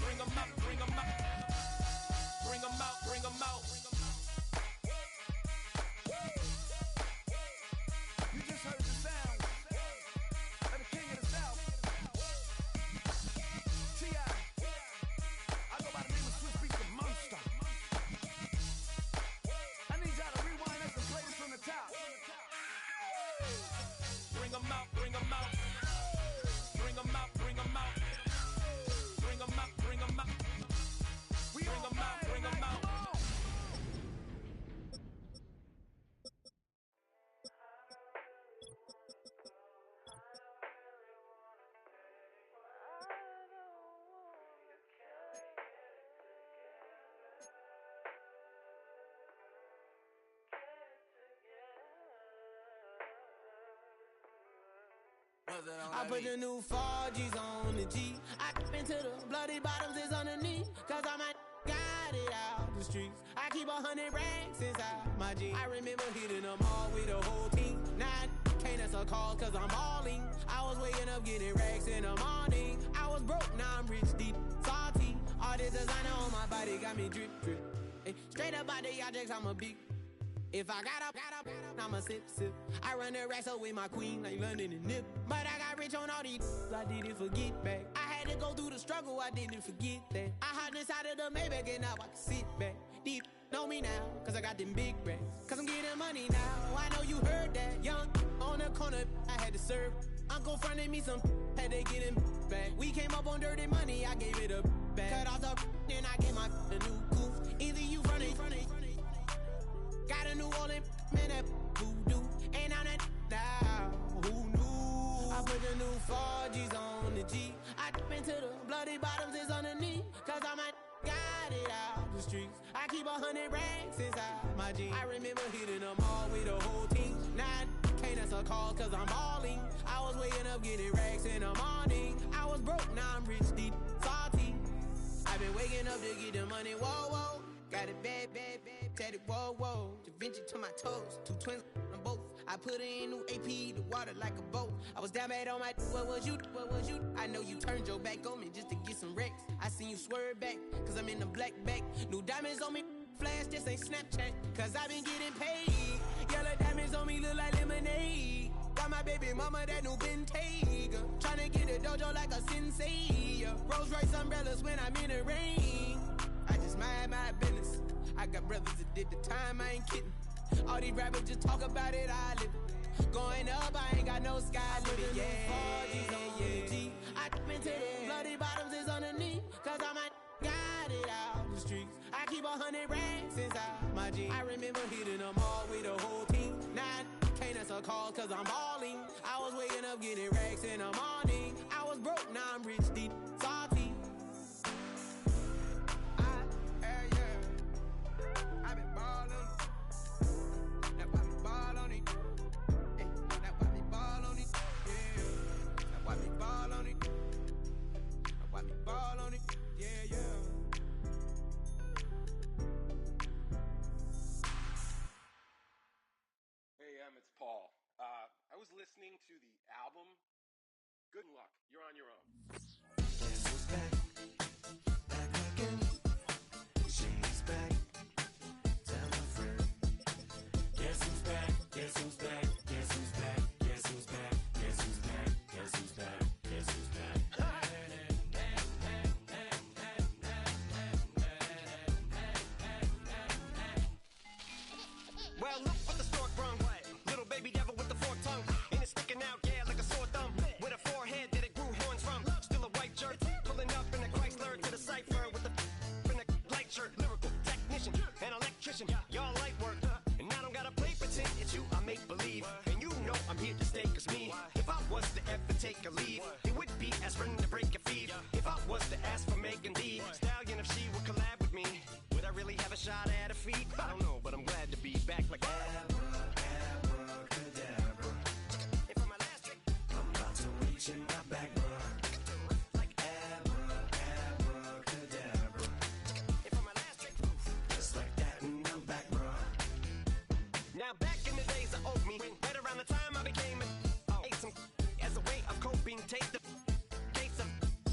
Bring 'em out, bring 'em out. Bring 'em out, bring 'em out. You just heard the sound of the king of the south. T.I. I go by the name of Swiss Beats the Monster. I need y'all to rewind us and play this from the top. Bring 'em out, bring 'em out. Bring 'em out, bring 'em out. Bring 'em out, bring 'em out. We Bring 'em out, bring 'em out. I put the new 4Gs on the G. I dip into the bloody bottoms is underneath. Cause I might got it out the streets. I keep 100 racks inside my jeans. I remember hitting them all with the whole team. Now I can't answer calls cause I'm balling. I was waking up getting racks in the morning. I was broke, now I'm rich, deep, salty. All this designer on my body got me drip, drip. Hey, straight up out the objects, I'm a big. If I got up, I'ma sip, sip. I run the racks up with my queen like London and Nip. But I got rich on all these, I didn't forget back. I had to go through the struggle, I didn't forget that. I hopped inside of the Maybach and now I can sit back. Deep know me now, cause I got them big racks. Cause I'm getting money now, I know you heard that. Young, on the corner, I had to serve. Uncle fronted me some, had to get him back. We came up on dirty money, I gave it a back. Cut off the, then I gave my a new coupe. Either you fronted, got a New Orleans, man, that voodoo. Ain't on that now, who knew? I put the new 4Gs on the G. I dip into the bloody bottoms is underneath. Cause I might got it out the the streets. I keep 100 racks inside my jeans. I remember hitting them all with the whole team. Now can't answer calls cause I'm balling. I was waking up getting racks in the morning. I was broke, now I'm rich, deep, salty. I've been waking up to get the money, whoa, whoa. Got it bad, bad, bad, tatted, whoa, whoa. Da Vinci to my toes, 2 twins on both. I put in new AP, the water like a boat. I was down bad on my, what was you? I know you turned your back on me just to get some wrecks. I seen you swerve back, cause I'm in the black back. New diamonds on me, flash, this ain't Snapchat. Cause I been getting paid. Yellow diamonds on me look like lemonade. Got my baby mama that new Bentayga. Tryna get a dojo like a sensei. Rolls Royce umbrellas when I'm in the rain. I just mind my business. I got brothers that did the time, I ain't kidding. All these rappers just talk about it, I live it. Going up, I ain't got no sky limit. Yeah, yeah. I dip into the bloody bottoms is underneath. Cause I might got it out the streets. I keep 100 racks inside my jeans. I remember hitting them all with the whole team. Now can't answer calls cause I'm balling. I was waking up getting racks in the morning. I was broke, now I'm rich, deep, salty. I've been ballin'. That why me ball on it. That why me ball on it. Yeah. That why me ball on it. That why me ball on it. Yeah. Hey, it's Paul. I was listening to the album. Good luck. You're on your own. Guess who's back? Back again. She's back. Tell a friend. Guess who's back? Guess who's back? Guess who's back? Guess who's back? Guess who's back? Guess who's back? Guess who's back? Well, look what the stork brung. Little baby devil with the forked tongue. And it's sticking out, yeah, like a sore thumb. With a forehead that it grew horns from. Still a white jerk. Pulling up in a Chrysler to the cipher with the in a light shirt. Lyrical technician, an electrician. Y'all light work. And I don't gotta play pretend. It's you, I make believe. And you know I'm here to stay, cause me. If I was to ever take a leave, it would be aspirin to break a fever. If I was to ask for Megan D Stallion, if she would collab with me, would I really have a shot at a feat? I don't know, but I'm glad to be back like Abracadabra. And for my last trick, I'm about to reach in my back, bruh. like Abracadabra. and for my last trick. Just like that, and I'm back, bruh. Now back in the days of old me, right around the time I became ate some as a way of coping. Take the case of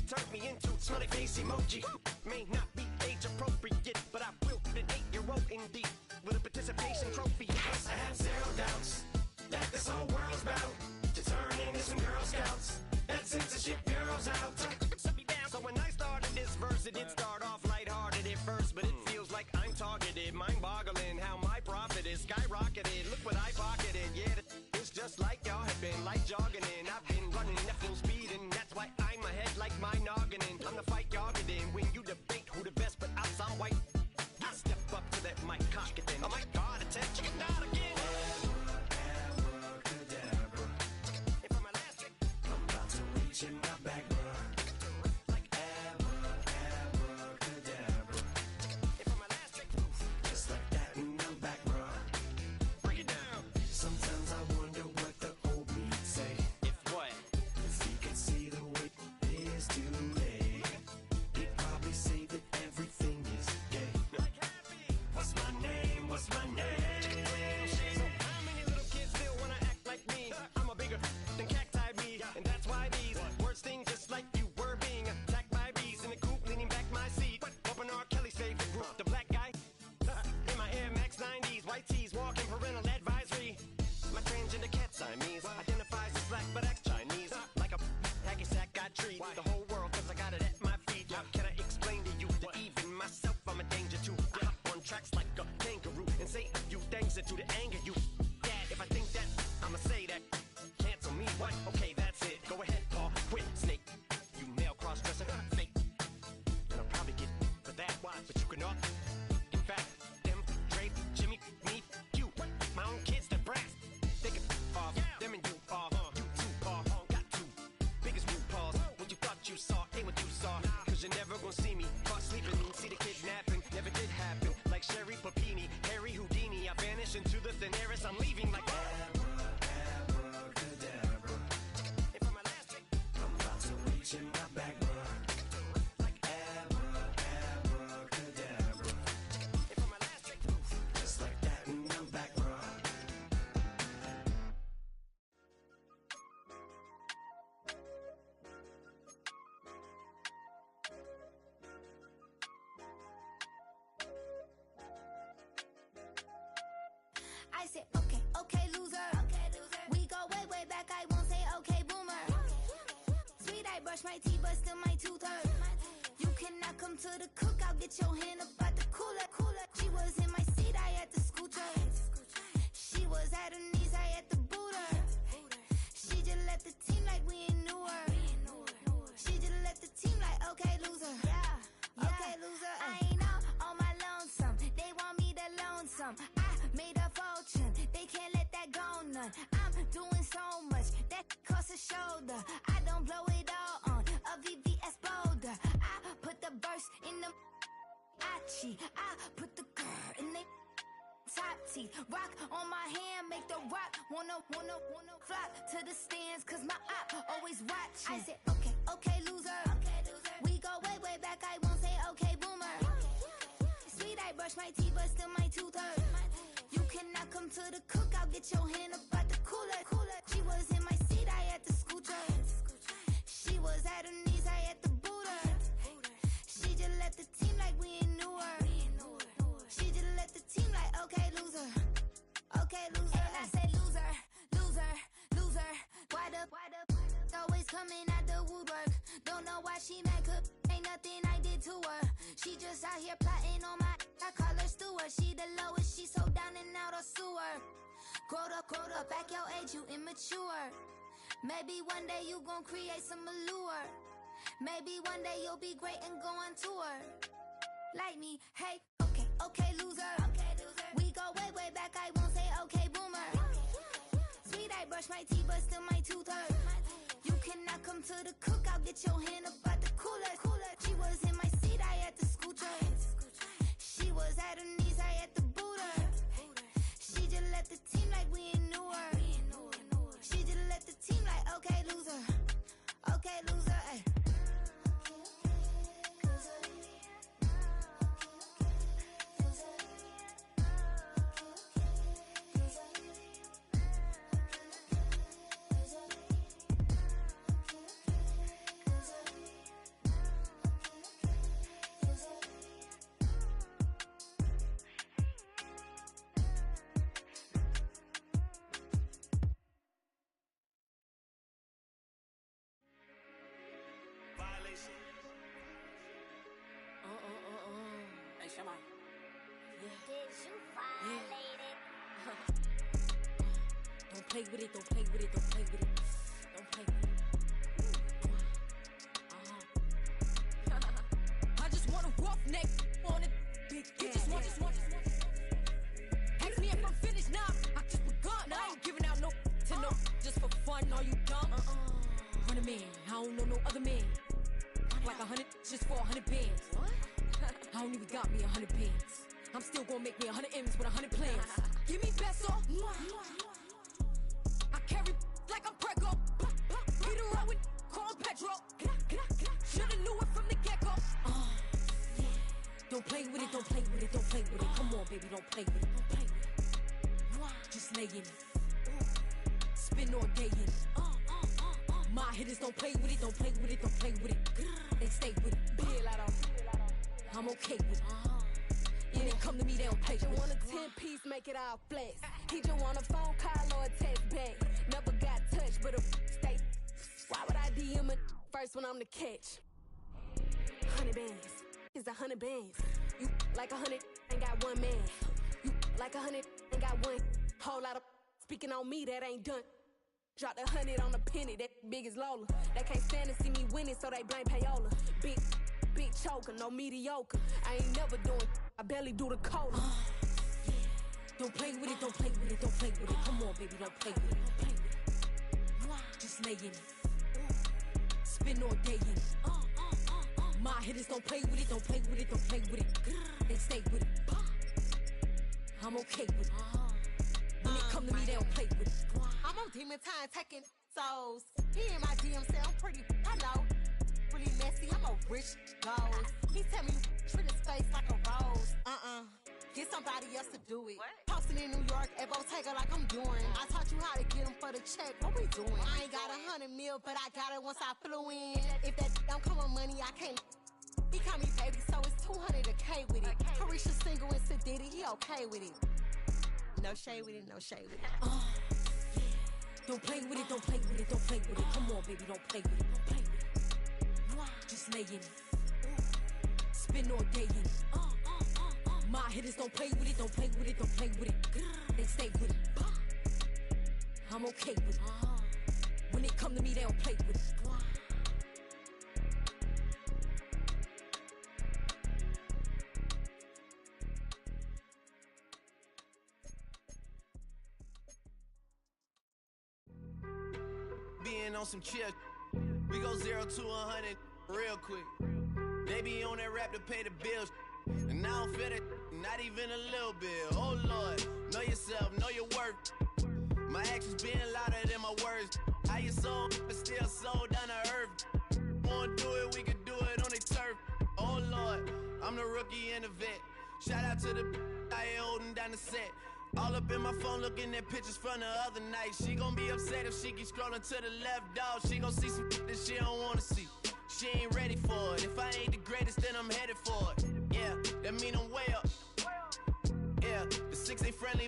turned me into smiley face emoji. May not be age appropriate, but I will an 8-year-old indeed with a participation trophy. I have zero doubts that this whole world's bound to turn into some Girl Scouts. That censorship bureau's out. Shut me down. So when I started this verse, it did start off lighthearted at first, but it feels like I'm targeted. Mind-boggling how my profit is skyrocketed. Look what I pocketed. Yeah, it's just like y'all have been like jogging in. I've been running at full speed, and that's why I'm ahead like my noggin. I'm the fight y'all get in when you debate who the best, but I'm some white. I step up to that mic, cock it then. Oh my God, attention, not again. Abracadabra. And for my last trick, I'm about to reach in my back, bruh. like Abracadabra. and for my last trick, Just like that, and I'm back, bruh. break it down. Sometimes I wonder what the old me'd say If what? if he could see the way it is today. watching my back run. Like abracadabra. Just like that and I'm back run. I said, okay, okay, loser. We go way, way back. I won't say, okay, boomer. Sweet, I brush my teeth, but still my tooth hurt. You cannot come to the cookout. Get your hand up at the cooler. She was in my seat. I had to scoot her. She was at her knees. I had to boot her. She just left the team like we ain't knew her. She just left the team like, okay, loser. Okay, loser. I ain't out on my lonesome. They want me to loan some. I made a fortune. They can't let that go none. I'm doing so much that costs a shoulder. I don't blow it all on a VVS boulder. I put the verse in the Achi. I put the girl in the top teeth. Rock on my hand, make the rock wanna flop to the stands, cause my eye always watching. I said, okay, okay, loser. We go way, way back. I won't say, okay, boomer. Sweet, I brush my teeth, but still my tooth hurt. You cannot come to the cookout. Get your hand up at the cooler. She was in my seat. I had to scoot her. She was at her knees. I had to boot her. She just left the team like we ain't knew her. She just left the team like, okay, loser. Okay, loser. And I say, loser, loser, loser. Why the always coming at the woodwork? Don't know why she mad, cause ain't nothing I did to her. She just out here plotting on my, I call her steward. She the lowest, she so down and out of sewer. Growed up, back your age, you immature. Maybe one day you gon' create some allure. Maybe one day you'll be great and go on tour. Like me, hey, okay, okay, loser. We go way, way back, I won't say, okay, boomer. Sweet, I brush my teeth, but still my tooth hurt. You cannot come to the cookout. Get your hand up at the cooler. She was in my seat. I had to scoot her. She was at her knees. I had to boot her. She just left the team like we ain't knew her. She just left the team like, okay, loser. Okay, loser. Ay. Hey, Shama. Did you violate it? Don't play with it, don't play with it, don't play with it. Don't play with it. I just want a rough neck on it. Big you just want. Ask me if I'm finished now. I just begun. I ain't giving out no to no. Just for fun, are you dumb? 100 man, I don't know no other man. Like 100 just for 100 bands. What? I don't even got me 100 bands. I'm still gonna make me 100 M's with 100 plans. Give me peso. I carry like I'm Prego. Get around with call Pedro. Shoulda knew it from the get-go. Don't play with it, don't play with it, don't play with it. Come on, baby, don't play with it, don't play with it. Just lay in it. Spin all day in it. My hitters don't play with it, don't play with it, don't play with it. They stay with it. I'm okay with it. Yeah, they come to me, they don't play with it. Just want a 10-piece, make it all flex. He just want a phone call or a text back. Never got touched, but a stay. Why would I DM it first when I'm the catch? 100 bands, it's 100 bands. You like 100, ain't got one man. You like 100, ain't got one. Whole lot of speaking on me, that ain't done. Drop the 100 on the penny, that big as Lola. They can't stand to see me winning, so they blame payola. Big choker, no mediocre. I ain't never doing, I barely do the cola. Don't play with it, don't play with it, don't play with it. Come on, baby, don't play with it, don't play with it. Just lay in it. Spin all day in it. My hitters don't play with it, don't play with it, don't play with it. They stay with it. I'm okay with it. When it come to me, they don't play with it. I'm on demon time taking souls. He in my DM say I'm pretty, I know. rich goals. He tell me treat his face like a rose. Get somebody else to do it. Posting in New York at Bottega like I'm doing. I taught you how to get him for the check. What we doing? I ain't got 100 mil, but I got it once I flew in. If that don't come on money, I can't. He call me baby, so it's 200 a K with it. Carisha single and Sadiddy, he okay with it. No shade with it, no shade with it. Yeah. Don't play with it, don't play with it, don't play with it. Come on, baby, don't play with it, don't play with it. Just lay in it. Spin all day in it. My hitters don't play with it, don't play with it, don't play with it. They stay with it. I'm okay with it. When they come to me, they don't play with it. Being on some chill, we go 0 to 100 real quick. They be on that rap to pay the bills, and I don't feel it, not even a little bit. Oh Lord, know yourself, know your worth. My actions being louder than my words. How you sold, but still sold down to earth. Wanna do it, we could do it on the turf. Oh Lord, I'm the rookie and the vet. Shout out to the I ain't holding down the set. All up in my phone looking at pictures from the other night. She gon' be upset if she keep scrolling to the left, dog. She gon' see some that she don't wanna see. She ain't ready for it. If I ain't the greatest, then I'm headed for it. Yeah, that mean I'm way up. Yeah, the 6 ain't friendly.